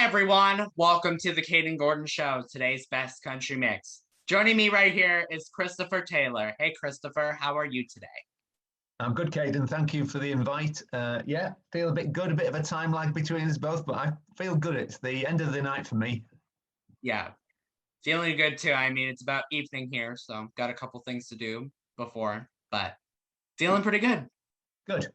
Hi, everyone. Welcome to the Kayden Gordon Show, today's best country mix. Joining me right here is Christopher Taylor. Hey, Christopher, how are you today? I'm good, Kayden. Thank you for the invite. Yeah, feel a bit good, a bit of a time lag between us both, but I feel good. It's the end of the night for me. Yeah, feeling good too. I mean, it's about evening here, so got a couple things to do before, but feeling pretty good. Good.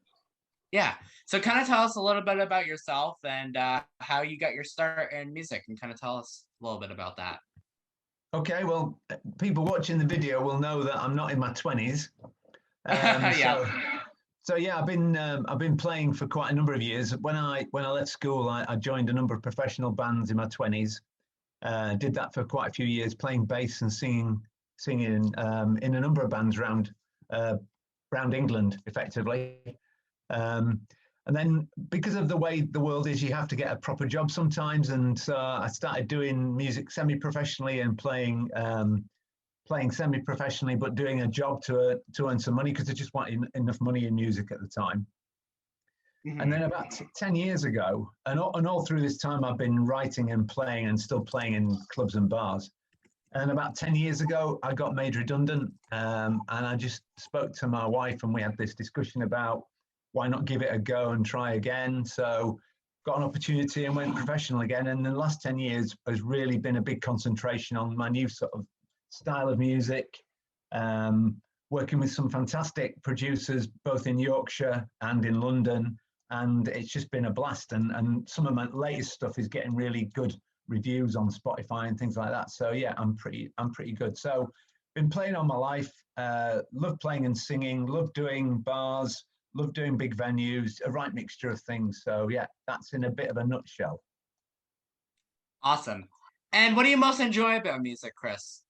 Yeah. So kind of tell us a little bit about yourself and how you got your start in music and kind of tell us a little bit about that. Okay, well, people watching the video will know that I'm not in my 20s. Um, Yeah. so, so yeah, I've been playing for quite a number of years. When I left school, I joined a number of professional bands in my 20s. Did that for quite a few years, playing bass and singing in a number of bands around England, effectively. Um, and then because of the way the world is, you have to get a proper job sometimes. And so I started doing music semi-professionally and playing semi-professionally, but doing a job to earn some money because I just wanted enough money in music at the time. And then about 10 years ago, and all through this time, I've been writing and playing and still playing in clubs and bars. And about 10 years ago, I got made redundant. And I just spoke to my wife and we had this discussion about why not give it a go and try again. So got an opportunity and went professional again. And the last 10 years has really been a big concentration on my new sort of style of music, working with some fantastic producers, both in Yorkshire and in London. And it's just been a blast. And some of my latest stuff is getting really good reviews on Spotify and things like that. So yeah, I'm pretty good. So been playing all my life. Love playing and singing. Love doing bars. Love doing big venues. A right mixture of things. So yeah, that's in a bit of a nutshell. Awesome. And what do you most enjoy about music, Chris?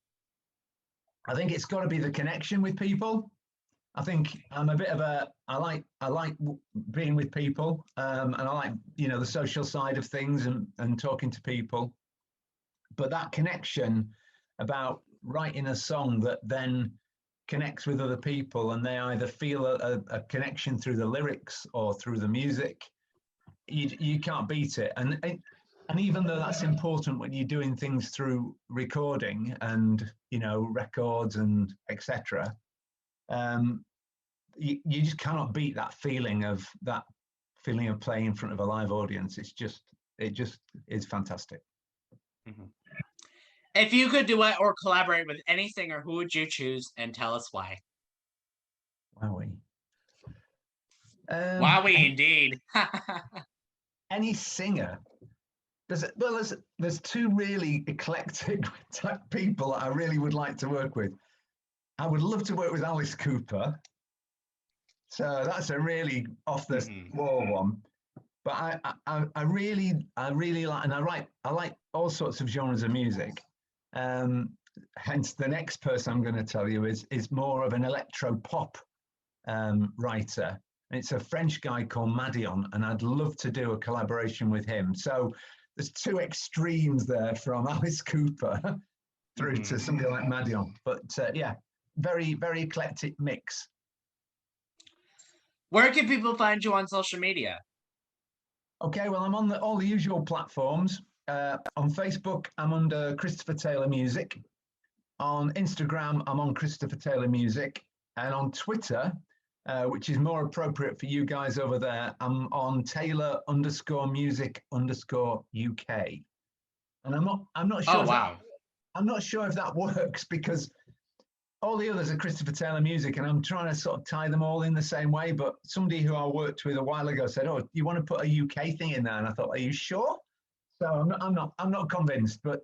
I think it's got to be the connection with people. I think I'm a bit of a I like being with people, and I like the social side of things and talking to people. But that connection about writing a song that then connects with other people and they either feel a connection through the lyrics or through the music, you can't beat it. And even though that's important when you're doing things through recording and records and etc. You just cannot beat that feeling of playing in front of a live audience. It just is fantastic. Mm-hmm. If you could duet or collaborate with any singer, who would you choose and tell us why? Wowie. Wowie, indeed. Any singer. There's two really eclectic type people that I really would like to work with. I would love to work with Alice Cooper. So that's a really off the wall one. But I really like, and I like all sorts of genres of music. Hence, the next person I'm going to tell you is more of an electro pop writer. And it's a French guy called Madion, and I'd love to do a collaboration with him. So there's two extremes there from Alice Cooper through to somebody like Madion. But yeah, very, very eclectic mix. Where can people find you on social media? Okay, well, I'm on all the usual platforms. On Facebook, I'm under Christopher Taylor Music. On Instagram, I'm on Christopher Taylor Music. And on Twitter, which is more appropriate for you guys over there, I'm on Taylor_music_UK. And I'm not sure. Oh, wow. I'm not sure if that works because all the others are Christopher Taylor Music, and I'm trying to sort of tie them all in the same way. But somebody who I worked with a while ago said, "Oh, you want to put a UK thing in there?" And I thought, "Are you sure?" So I'm not convinced. But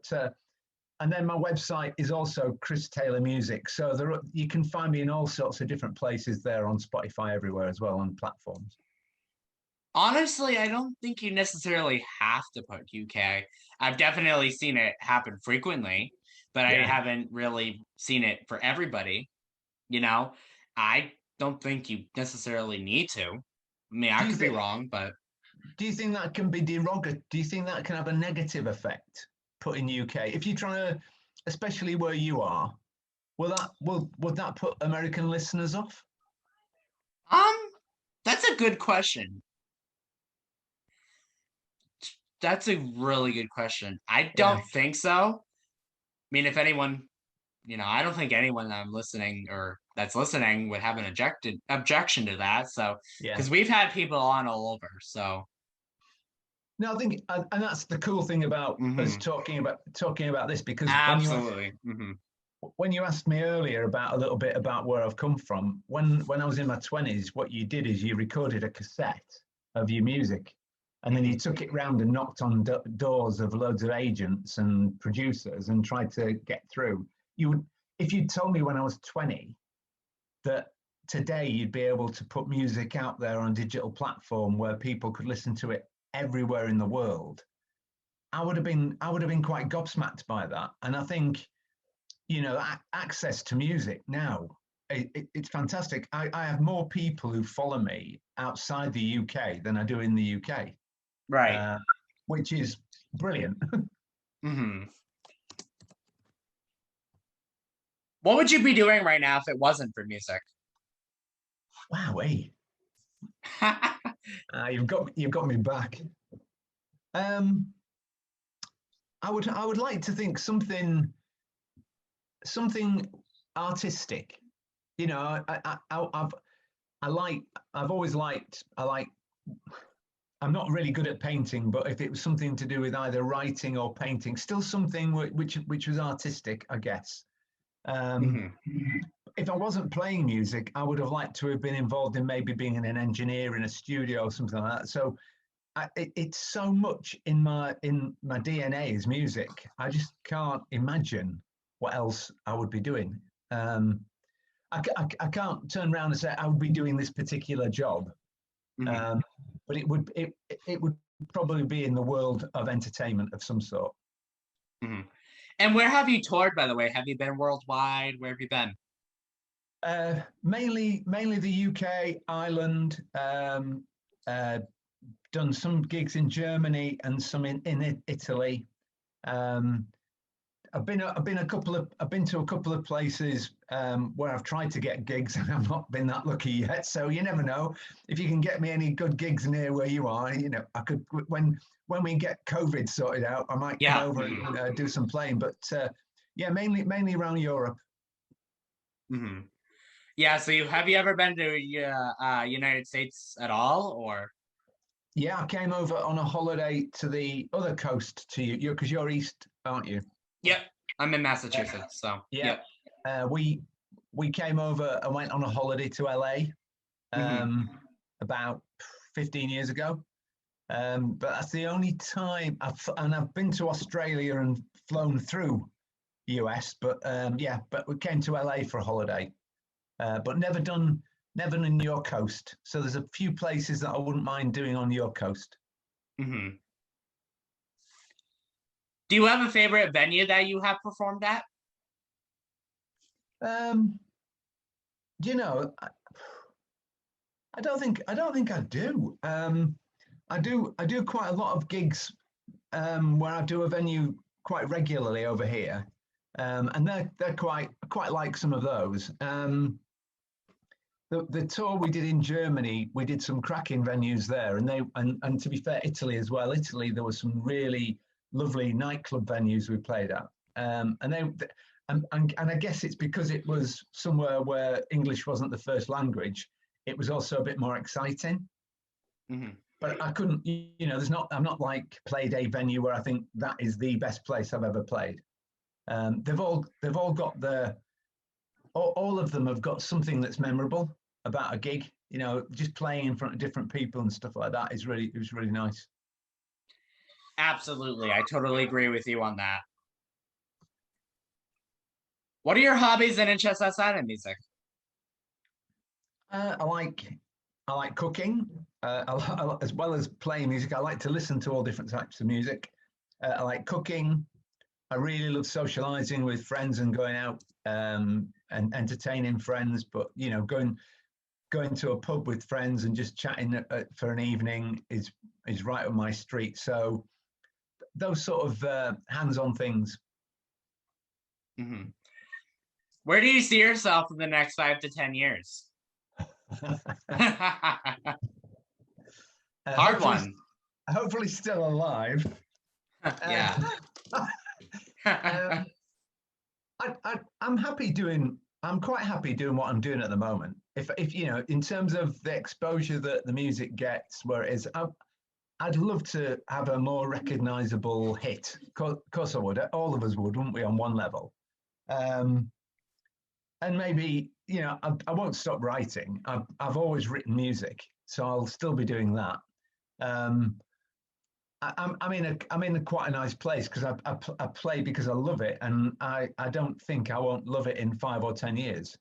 and then my website is also Chris Taylor Music, so you can find me in all sorts of different places there on Spotify, everywhere as well on platforms. Honestly, I don't think you necessarily have to put UK. I've definitely seen it happen frequently, but I haven't really seen it for everybody. I don't think you necessarily need to. I mean, I could be wrong, but do you think that can be derogatory? Do you think that can have a negative effect putting UK? If you're trying to, especially where you are, would that put American listeners off? that's a good question. That's a really good question. I Yeah. don't think so. I mean, if anyone, I don't think anyone that I'm listening or that's listening would have an objection to that. So, Yeah. because we've had people on all over. So, No, I think, and that's the cool thing about us mhm, talking about this, because absolutely. when you asked me earlier about a little bit about where I've come from, when I was in my 20s, what you did is you recorded a cassette of your music, and then you Hmm. took it round and knocked on doors of loads of agents and producers and tried to get through. You would, if you'd told me when I was 20 that today you'd be able to put music out there on a digital platform where people could listen to it everywhere in the world, I would have been quite gobsmacked by that. And I think, access to music now, it's fantastic. I have more people who follow me outside the UK than I do in the UK, Right. uh, which is brilliant. Hmm. What would you be doing right now if it wasn't for music? Wow, hey, you've got me back. Um, I would like to think something artistic. You know, I like I've always liked I like I'm not really good at painting, but if it was something to do with either writing or painting, still something which was artistic, I guess. Um, Hmm. if I wasn't playing music, I would have liked to have been involved in maybe being an engineer in a studio or something like that. So it's so much in my DNA is music. I just can't imagine what else I would be doing. Um, I can't turn around and say I would be doing this particular job, Hmm. um, but it would probably be in the world of entertainment of some sort. Hmm. And where have you toured, by the way? Have you been worldwide? Where have you been? Mainly the UK, Ireland. Uh, Done some gigs in Germany and some in Italy. Um, I've been to a couple of places where I've tried to get gigs and I've not been that lucky yet. So you never know if you can get me any good gigs near where you are. I could when we get COVID sorted out, I might come Yeah. over Hmm. and do some playing. But yeah, mainly around Europe. Hmm. Yeah. So have you ever been to United States at all, or? Yeah, I came over on a holiday to the other coast to you because you're east, aren't you? Yep. I'm in Massachusetts, so Yeah. yep. We came over and went on a holiday to LA Hmm. about 15 years ago. But that's the only time I've been to Australia and flown through US, but yeah, but we came to LA for a holiday, but never done your coast. So there's a few places that I wouldn't mind doing on your coast. Hmm. Do you have a favorite venue that you have performed at? Um, you know, I don't think I do. I do quite a lot of gigs where I do a venue quite regularly over here, and they're quite like some of those. The tour we did in Germany, we did some cracking venues there, and to be fair, Italy as well. Italy, there were some really lovely nightclub venues we played at, and and I guess it's because it was somewhere where English wasn't the first language. It was also a bit more exciting. Hmm. But I couldn't, there's not. I'm not like played a venue where I think that is the best place I've ever played. They've all got all of them have got something that's memorable about a gig. Just playing in front of different people and stuff like that it was really nice. Absolutely. I totally agree with you on that. What are your hobbies and interests outside of music? Uh, I like I like cooking, as well as playing music. I like to listen to all different types of music. I like cooking. I really love socializing with friends and going out and entertaining friends. But going to a pub with friends and just chatting for an evening is right up my street. So those sort of hands-on things. Hmm. Where do you see yourself in the next 5 to 10 years? Hard Hopefully, one. hopefully still alive. Yeah. um, I'm happy doing. I'm quite happy doing what I'm doing at the moment. If you know, in terms of the exposure that the music gets, where it is, I'd love to have a more recognisable hit. Of course, I would. All of us would, wouldn't we? On one level, um, and maybe you know, I won't stop writing. I've always written music, so I'll still be doing that. Um, I'm in a quite a nice place because I play because I love it, and I don't think I won't love it in 5 or 10 years.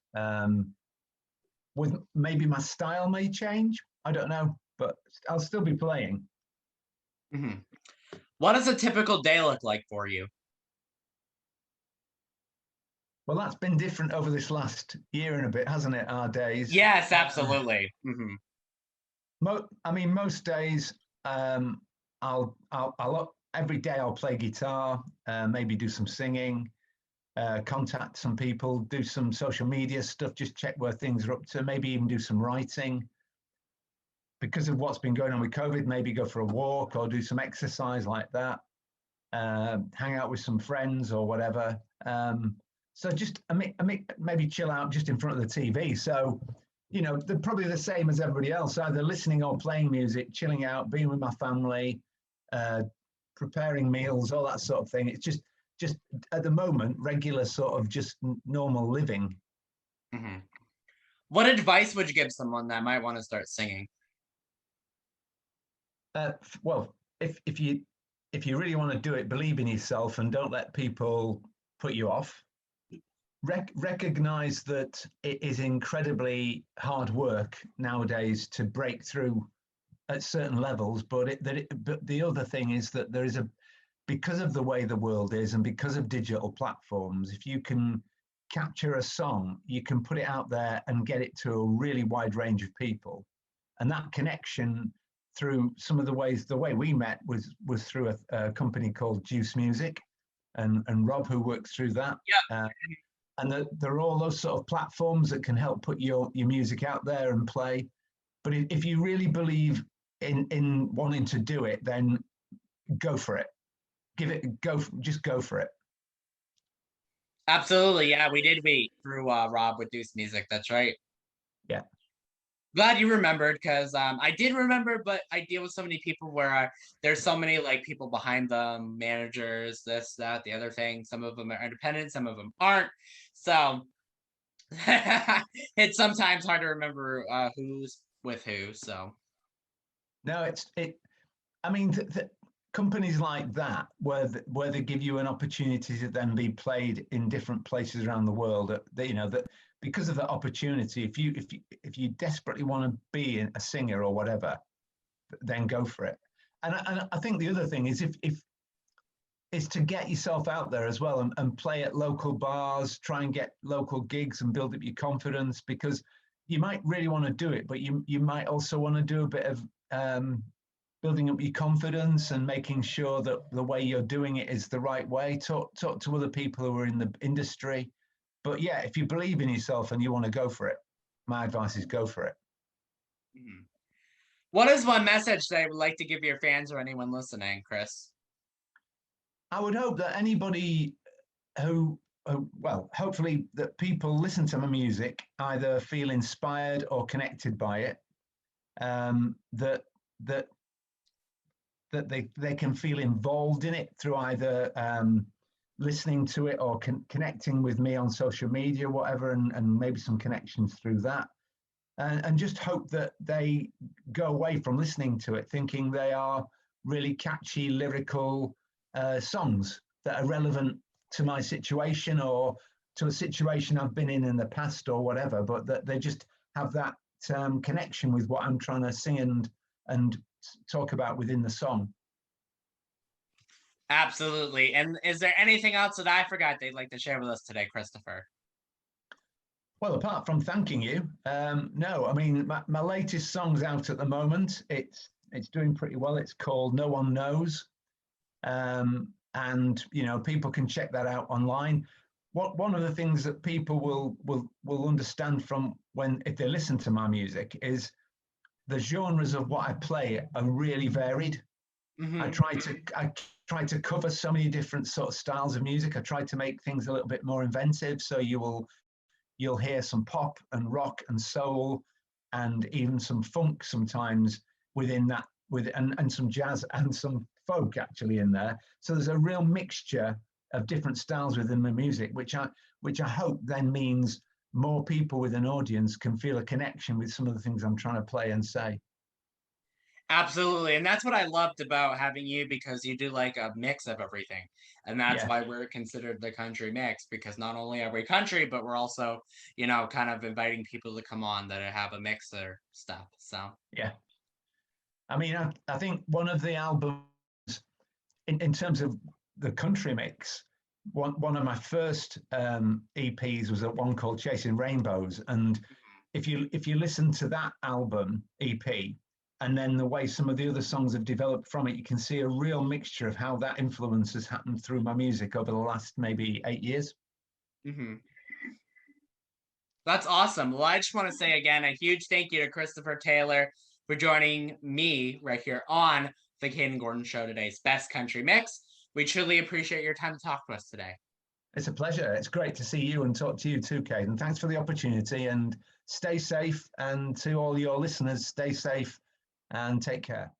With maybe my style may change, I don't know, but I'll still be playing. Mhm. What does a typical day look like for you? Well, that's been different over this last year and a bit, hasn't it? Our days. Yes, absolutely. I mean, most days, um, I'll every day I'll play guitar, maybe do some singing, contact some people, do some social media stuff, just check where things are up to, maybe even do some writing. Because of what's been going on with COVID, maybe go for a walk or do some exercise like that, hang out with some friends or whatever. So just maybe chill out just in front of the TV. So, you know, they're probably the same as everybody else, either listening or playing music, chilling out, being with my family, uh, preparing meals, all that sort of thing. It's just at the moment, regular sort of just normal living. Hmm. What advice would you give someone that might want to start singing? Well, if you really want to do it, believe in yourself and don't let people put you off. Recognize that it is incredibly hard work nowadays to break through at certain levels, but the other thing is that there is a because of the way the world is and because of digital platforms, if you can capture a song, you can put it out there and get it to a really wide range of people. And that connection through some of the way we met was through a company called Deuce Music, and Rob who works through that. Uh, and there are all those sort of platforms that can help put your music out there and play. But if you really believe in wanting to do it, then go for it. Give it go. Just go for it. Absolutely, yeah, we did meet through Rob with Deuce Music. That's right. Yeah. Glad you remembered because I did remember, but I deal with so many people where there's so many like people behind them, managers, this, that, the other thing. Some of them are independent, some of them aren't. So it's sometimes hard to remember who's with who. So No, it's it. I mean, companies like that, where they give you an opportunity to then be played in different places around the world, you know that because of that opportunity, if you desperately want to be a singer or whatever, then go for it. And I think the other thing is if is to get yourself out there as well and play at local bars, try and get local gigs and build up your confidence because you might really want to do it, but you might also want to do a bit of building up your confidence and making sure that the way you're doing it is the right way. Talk to other people who are in the industry. But yeah, if you believe in yourself and you want to go for it, my advice is go for it. mhm. What is one message that I would like to give your fans or anyone listening, Chris? I would hope that anybody well, hopefully that people listen to my music, either feel inspired or connected by it. That that that they can feel involved in it through either listening to it or connecting with me on social media, whatever, and maybe some connections through that. And just hope that they go away from listening to it thinking they are really catchy lyrical songs that are relevant to my situation or to a situation I've been in the past or whatever, but that they just have that connection with what I'm trying to sing and talk about within the song. Absolutely. And is there anything else that I forgot they'd like to share with us today, Christopher? Well, apart from thanking you, no, I mean, my latest song's out at the moment. It's doing pretty well. It's called No One Knows. And, you know, people can check that out online. One of the things that people will understand from when, if they listen to my music is the genres of what I play are really varied. Hmm. I try to cover so many different sort of styles of music. I try to make things a little bit more inventive. So you'll hear some pop and rock and soul and even some funk sometimes within that and some jazz and some folk actually in there. So there's a real mixture of different styles within the music, which I hope then means more people with an audience can feel a connection with some of the things I'm trying to play and say. Absolutely. And that's what I loved about having you, because you do like a mix of everything. And that's Yeah, why we're considered the country mix, because not only are we country, but we're also, kind of inviting people to come on that have a mix of stuff. So, yeah. I mean, I think one of the albums in terms of the country mix, one of my first EPs was a one called Chasing Rainbows, and if you listen to that album EP, and then the way some of the other songs have developed from it, you can see a real mixture of how that influence has happened through my music over the last maybe 8 years. hmm, that's awesome. Well, I just want to say again a huge thank you to Christopher Taylor for joining me right here on the Kayden Gordon Show, today's Best Country Mix. We truly appreciate your time to talk to us today. It's a pleasure. It's great to see you and talk to you too, Kate. And thanks for the opportunity. And stay safe. And to all your listeners, stay safe and take care.